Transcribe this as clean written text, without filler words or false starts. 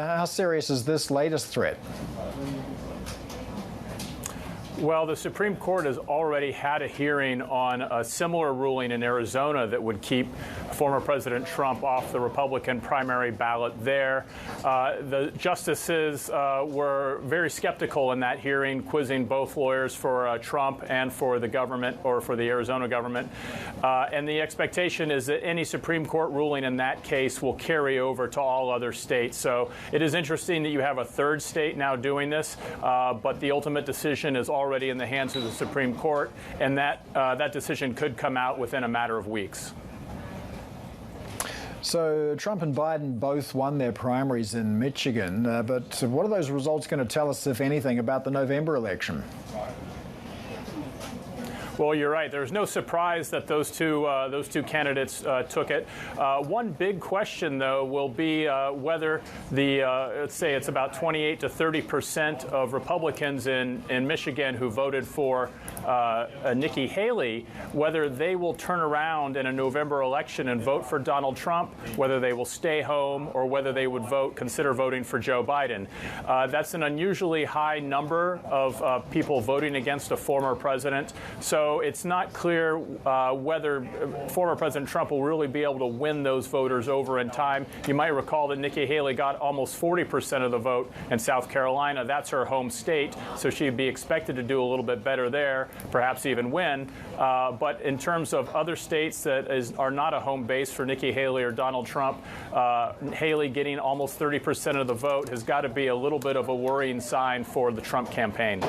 How serious is this latest threat? Well, the Supreme Court has already had a hearing on a similar ruling in Arizona that would keep former President Trump off the Republican primary ballot there. The justices were very skeptical in that hearing, quizzing both lawyers for Trump and for the government, or for the Arizona government. And the expectation is that any Supreme Court ruling in that case will carry over to all other states. So it is interesting that you have a third state now doing this, but the ultimate decision is already in the hands of the Supreme Court, and that decision could come out within a matter of weeks. So Trump and Biden both won their primaries in Michigan, but what are those results going to tell us, if anything, about the November election? Well, you're right. There's no surprise that those two candidates took it. One big question, though, will be whether the let's say it's about 28 to 30% of Republicans in Michigan who voted for Nikki Haley, whether they will turn around in a November election and vote for Donald Trump, whether they will stay home, or whether they would consider voting for Joe Biden. That's an unusually high number of people voting against a former president. So it's not clear whether former President Trump will really be able to win those voters over in time. You might recall that Nikki Haley got almost 40% of the vote in South Carolina. That's her home state, so she'd be expected to do a little bit better there, perhaps even win. But in terms of other states that are not a home base for Nikki Haley or Donald Trump, Haley getting almost 30% of the vote has got to be a little bit of a worrying sign for the Trump campaign.